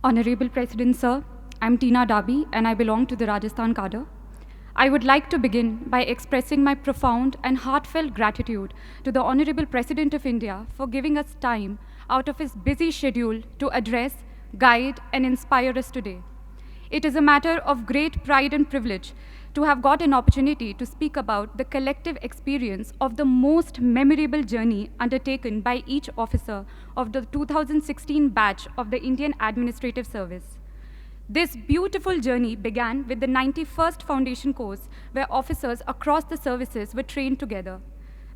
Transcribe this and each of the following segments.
Honorable President Sir, I'm Tina Dabi and I belong to the Rajasthan cadre. I would like to begin by expressing my profound and heartfelt gratitude to the Honorable President of India for giving us time out of his busy schedule to address, guide, and inspire us today. It is a matter of great pride and privilege to have got an opportunity to speak about the collective experience of the most memorable journey undertaken by each officer of the 2016 batch of the Indian Administrative Service. This beautiful journey began with the 91st Foundation course, where officers across the services were trained together.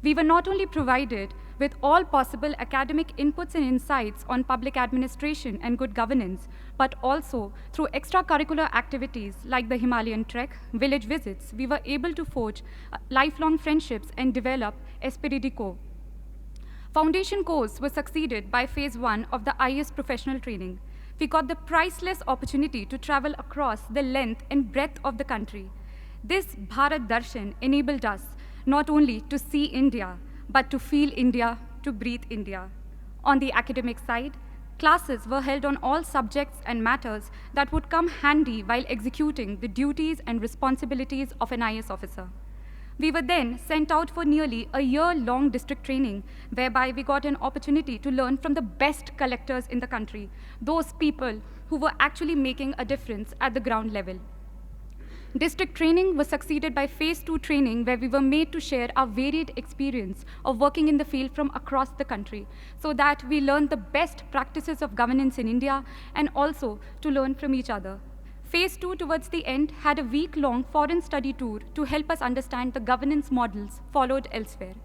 We were not only provided with all possible academic inputs and insights on public administration and good governance, but also through extracurricular activities like the Himalayan trek, village visits, we were able to forge lifelong friendships and develop esprit de corps. Foundation course was succeeded by phase 1 of the IAS professional training. We got the priceless opportunity to travel across the length and breadth of the country. This Bharat Darshan enabled us not only to see India, but to feel India, to breathe India. On the academic side, classes were held on all subjects and matters that would come handy while executing the duties and responsibilities of an IAS officer. We were then sent out for nearly a year-long district training, whereby we got an opportunity to learn from the best collectors in the country, those people who were actually making a difference at the ground level. District training was succeeded by phase 2 training, where we were made to share our varied experience of working in the field from across the country, so that we learned the best practices of governance in India and also to learn from each other. Phase 2 towards the end had a week-long foreign study tour to help us understand the governance models followed elsewhere.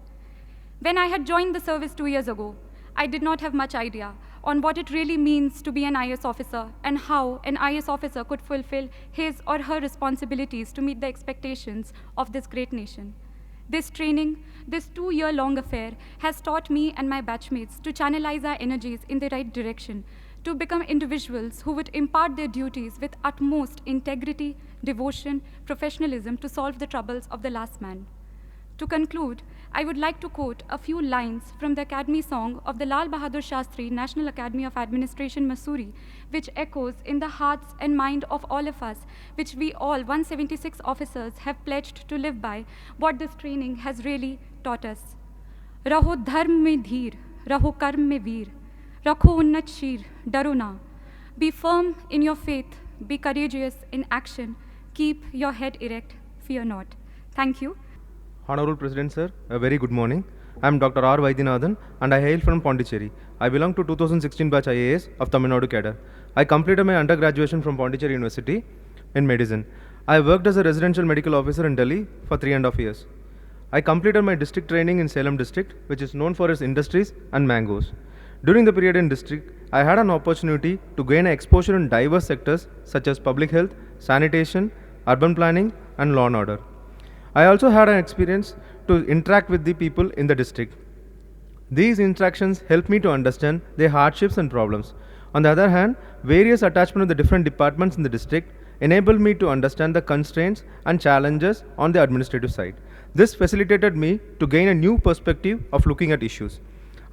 When I had joined the service 2 years ago, I did not have much idea on what it really means to be an IAS officer and how an IAS officer could fulfill his or her responsibilities to meet the expectations of this great nation. This training, this 2-year-long affair, has taught me and my batchmates to channelize our energies in the right direction, to become individuals who would impart their duties with utmost integrity, devotion, professionalism to solve the troubles of the last man. To conclude, I would like to quote a few lines from the Academy song of the Lal Bahadur Shastri National Academy of Administration, Mussoorie, which echoes in the hearts and mind of all of us, which we all 176 officers have pledged to live by, what this training has really taught us. Raho dharm mein dheer, raho karm mein veer, rakho unnat sheer, daro na. Be firm in your faith, be courageous in action, keep your head erect, fear not. Thank you. Honorable President Sir, a very good morning. I am Dr. R. Vaidyanathan and I hail from Pondicherry. I belong to 2016 batch IAS of Tamil Nadu cadre. I completed my undergraduation from Pondicherry University in medicine. I worked as a residential medical officer in Delhi for 3.5 years. I completed my district training in Salem district, which is known for its industries and mangoes. During the period in district, I had an opportunity to gain exposure in diverse sectors such as public health, sanitation, urban planning, and law and order. I also had an experience to interact with the people in the district. These interactions helped me to understand their hardships and problems. On the other hand, various attachment of the different departments in the district enabled me to understand the constraints and challenges on the administrative side. This facilitated me to gain a new perspective of looking at issues.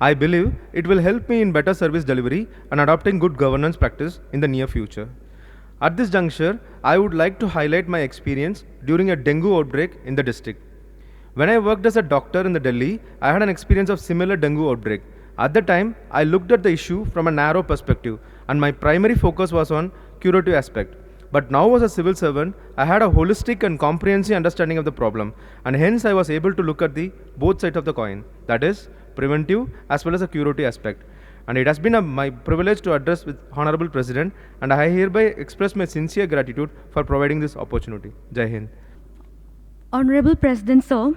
I believe it will help me in better service delivery and adopting good governance practice in the near future. At this juncture, I would like to highlight my experience during a dengue outbreak in the district. When I worked as a doctor in the Delhi, I had an experience of similar dengue outbreak. At the time, I looked at the issue from a narrow perspective and my primary focus was on curative aspect. But now as a civil servant, I had a holistic and comprehensive understanding of the problem, and hence I was able to look at the both sides of the coin, that is, preventive as well as a curative aspect. And it has been my privilege to address with Honorable President, and I hereby express my sincere gratitude for providing this opportunity. Jai Hind. Honorable President Sir,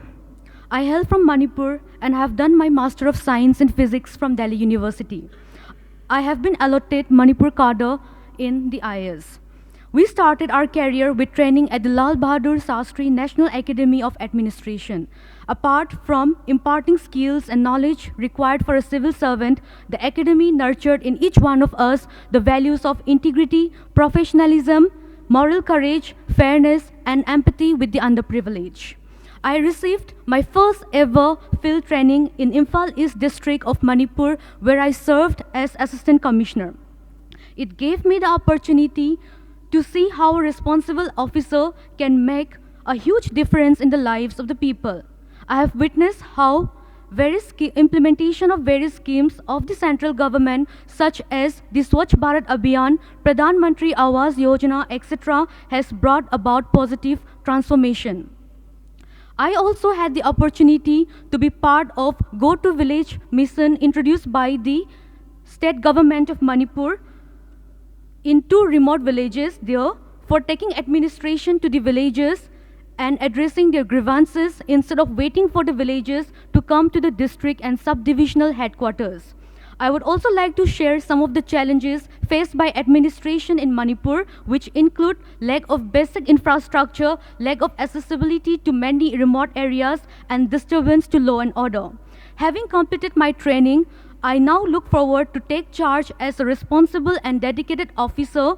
I hail from Manipur and have done my Master of Science in Physics from Delhi University. I have been allotted Manipur cadre in the IAS. We started our career with training at the Lal Bahadur Shastri National Academy of Administration. Apart from imparting skills and knowledge required for a civil servant, the academy nurtured in each one of us the values of integrity, professionalism, moral courage, fairness, and empathy with the underprivileged. I received my first ever field training in Imphal East District of Manipur, where I served as Assistant Commissioner. It gave me the opportunity to see how a responsible officer can make a huge difference in the lives of the people. I have witnessed how implementation of various schemes of the central government, such as the Swachh Bharat Abhiyan, Pradhan Mantri Awas Yojana, etc., has brought about positive transformation. I also had the opportunity to be part of Go to Village mission introduced by the state government of Manipur in 2 remote villages there for taking administration to the villages and addressing their grievances instead of waiting for the villagers to come to the district and subdivisional headquarters. I would also like to share some of the challenges faced by administration in Manipur, which include lack of basic infrastructure, lack of accessibility to many remote areas, and disturbance to law and order. Having completed my training, I now look forward to take charge as a responsible and dedicated officer,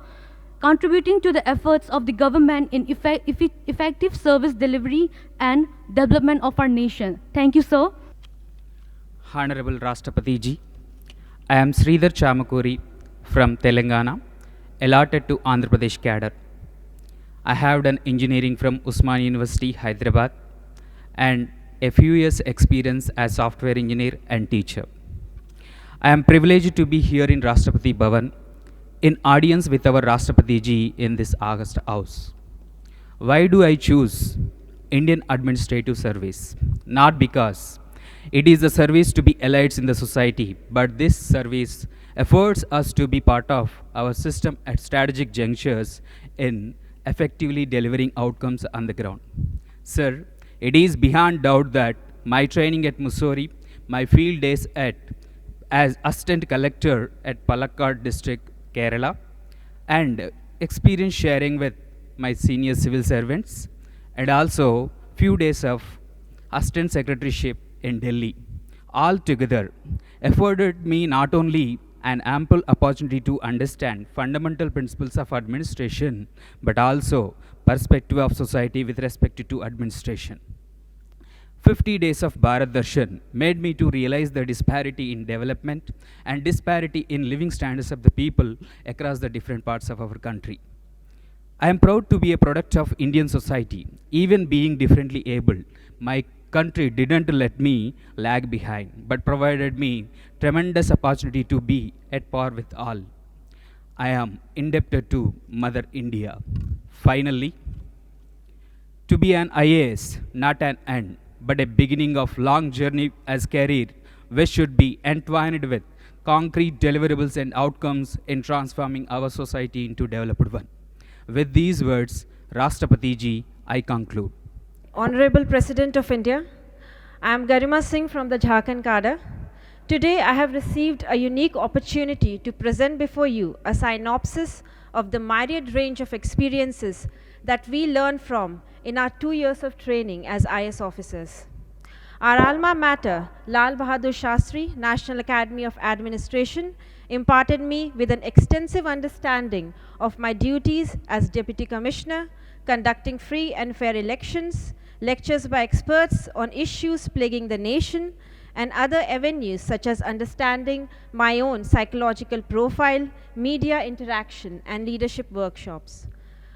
contributing to the efforts of the government in effective service delivery and development of our nation. Thank you, sir. Honorable Rashtrapati Ji, I am Sridhar Chamakuri from Telangana, allotted to Andhra Pradesh cadre. I have done engineering from Usmania University, Hyderabad, and a few years experience as software engineer and teacher. I am privileged to be here in Rashtrapati Bhavan in audience with our Rashtrapati Ji in this August House. Why do I choose Indian Administrative Service? Not because it is a service to be elites in the society, but this service affords us to be part of our system at strategic junctures in effectively delivering outcomes on the ground. Sir, it is beyond doubt that my training at Mussoorie, my field days as Assistant Collector at Palakkad District, Kerala, and experience sharing with my senior civil servants, and also few days of Assistant Secretaryship in Delhi, all together afforded me not only an ample opportunity to understand fundamental principles of administration, but also perspective of society with respect to administration. 50 days of Bharat Darshan made me to realize the disparity in development and disparity in living standards of the people across the different parts of our country. I am proud to be a product of Indian society. Even being differently abled, my country didn't let me lag behind, but provided me tremendous opportunity to be at par with all. I am indebted to Mother India. Finally, to be an IAS, not an end, but a beginning of long journey as career, which should be entwined with concrete deliverables and outcomes in transforming our society into developed one. With these words, Rashtrapati Ji, I conclude. Honorable President of India, I am Garima Singh from the Jharkhand cadre. Today I have received a unique opportunity to present before you a synopsis of the myriad range of experiences that we learn from in our 2 years of training as IAS officers. Our alma mater, Lal Bahadur Shastri, National Academy of Administration, imparted me with an extensive understanding of my duties as Deputy Commissioner, conducting free and fair elections, lectures by experts on issues plaguing the nation, and other avenues such as understanding my own psychological profile, media interaction, and leadership workshops.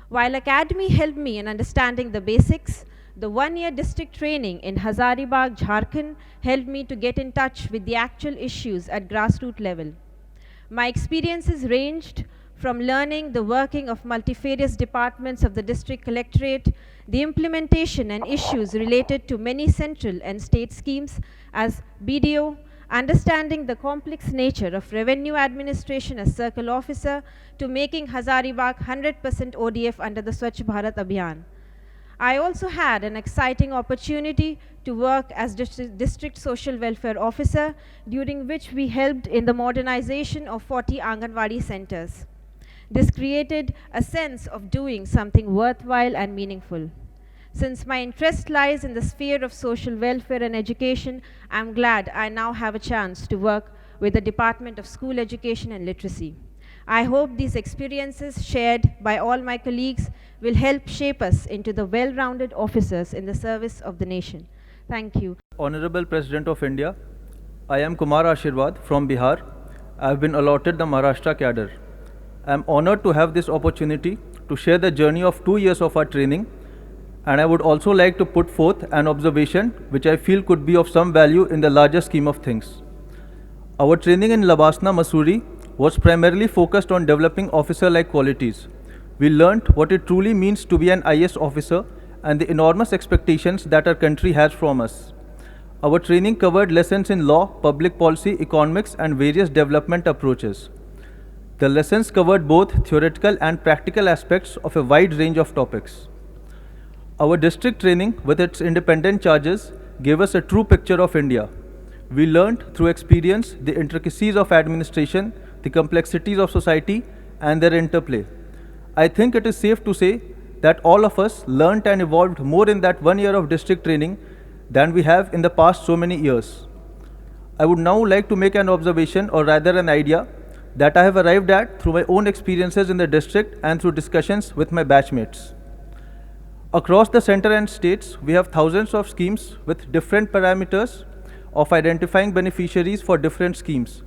While Academy helped me in understanding the basics, the 1-year district training in Hazaribagh, Jharkhand helped me to get in touch with the actual issues at grassroots level. My experiences ranged from learning the working of multifarious departments of the district collectorate, the implementation and issues related to many central and state schemes as BDO, understanding the complex nature of revenue administration as circle officer, to making Hazaribagh 100% ODF under the Swachh Bharat Abhiyan. I also had an exciting opportunity to work as district social welfare officer, during which we helped in the modernization of 40 Anganwadi centers. This created a sense of doing something worthwhile and meaningful. Since my interest lies in the sphere of social welfare and education, I am glad I now have a chance to work with the Department of School Education and Literacy. I hope these experiences shared by all my colleagues will help shape us into the well-rounded officers in the service of the nation. Thank you. Honorable President of India, I am Kumar Ashirwad from Bihar. I have been allotted the Maharashtra cadre. I am honored to have this opportunity to share the journey of 2 years of our training, and I would also like to put forth an observation which I feel could be of some value in the larger scheme of things. Our training in Labasna, Mussoorie was primarily focused on developing officer-like qualities. We learnt what it truly means to be an IAS officer and the enormous expectations that our country has from us. Our training covered lessons in law, public policy, economics, and various development approaches. The lessons covered both theoretical and practical aspects of a wide range of topics. Our district training, with its independent charges, gave us a true picture of India. We learned through experience the intricacies of administration, the complexities of society, and their interplay. I think it is safe to say that all of us learnt and evolved more in that 1 year of district training than we have in the past so many years. I would now like to make an observation, or rather an idea, that I have arrived at through my own experiences in the district and through discussions with my batchmates. Across the center and states, we have thousands of schemes with different parameters of identifying beneficiaries for different schemes.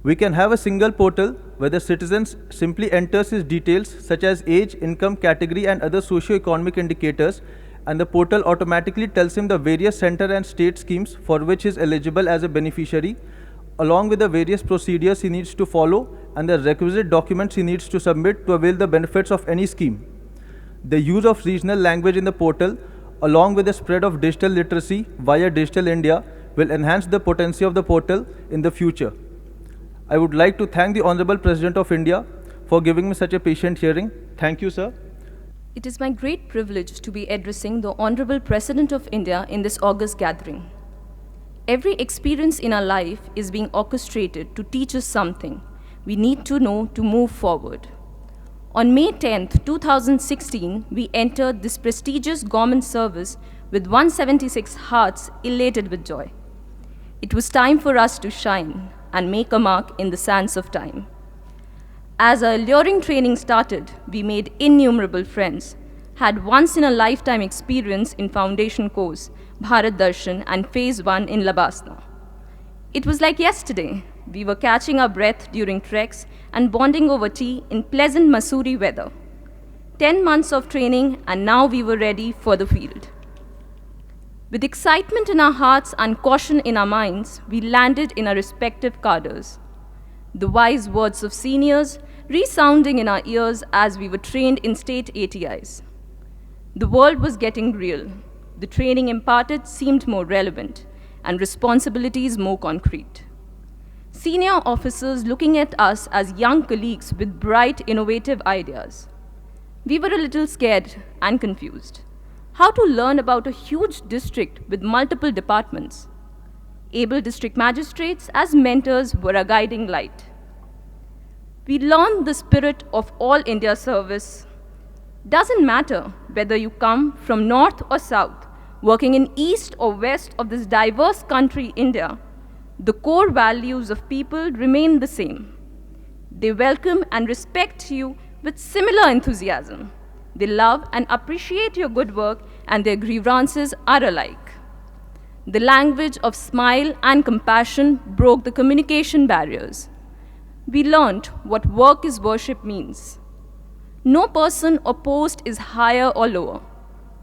We can have a single portal where the citizen simply enters his details such as age, income, category, and other socio-economic indicators, and the portal automatically tells him the various center and state schemes for which he is eligible as a beneficiary, along with the various procedures he needs to follow and the requisite documents he needs to submit to avail the benefits of any scheme. The use of regional language in the portal, along with the spread of digital literacy via Digital India, will enhance the potency of the portal in the future. I would like to thank the Honorable President of India for giving me such a patient hearing. Thank you, sir. It is my great privilege to be addressing the Honorable President of India in this august gathering. Every experience in our life is being orchestrated to teach us something we need to know to move forward. On May 10th, 2016, we entered this prestigious government service with 176 hearts elated with joy. It was time for us to shine and make a mark in the sands of time. As our alluring training started, we made innumerable friends, had once-in-a-lifetime experience in foundation course, Bharat Darshan, and Phase 1 in Labasna. It was like yesterday. We were catching our breath during treks and bonding over tea in pleasant Mussoorie weather. 10 months of training, and now we were ready for the field. With excitement in our hearts and caution in our minds, we landed in our respective cadres. The wise words of seniors resounding in our ears as we were trained in state ATIs. The world was getting real. The training imparted seemed more relevant, and responsibilities more concrete. Senior officers looking at us as young colleagues with bright, innovative ideas. We were a little scared and confused. How to learn about a huge district with multiple departments? Able district magistrates as mentors were a guiding light. We learned the spirit of all India service. Doesn't matter whether you come from north or south, working in east or west of this diverse country, India, the core values of people remain the same. They welcome and respect you with similar enthusiasm. They love and appreciate your good work, and their grievances are alike. The language of smile and compassion broke the communication barriers. We learned what work is worship means. No person or post is higher or lower.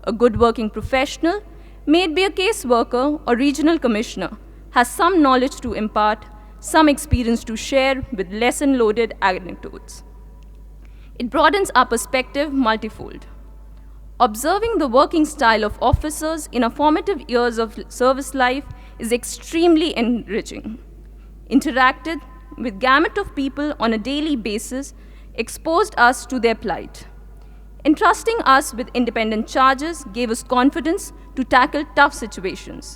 A good working professional, may it be a caseworker or regional commissioner, has some knowledge to impart, some experience to share with lesson-loaded anecdotes. It broadens our perspective multifold. Observing the working style of officers in our formative years of service life is extremely enriching. Interacted with gamut of people on a daily basis exposed us to their plight. Entrusting us with independent charges gave us confidence to tackle tough situations.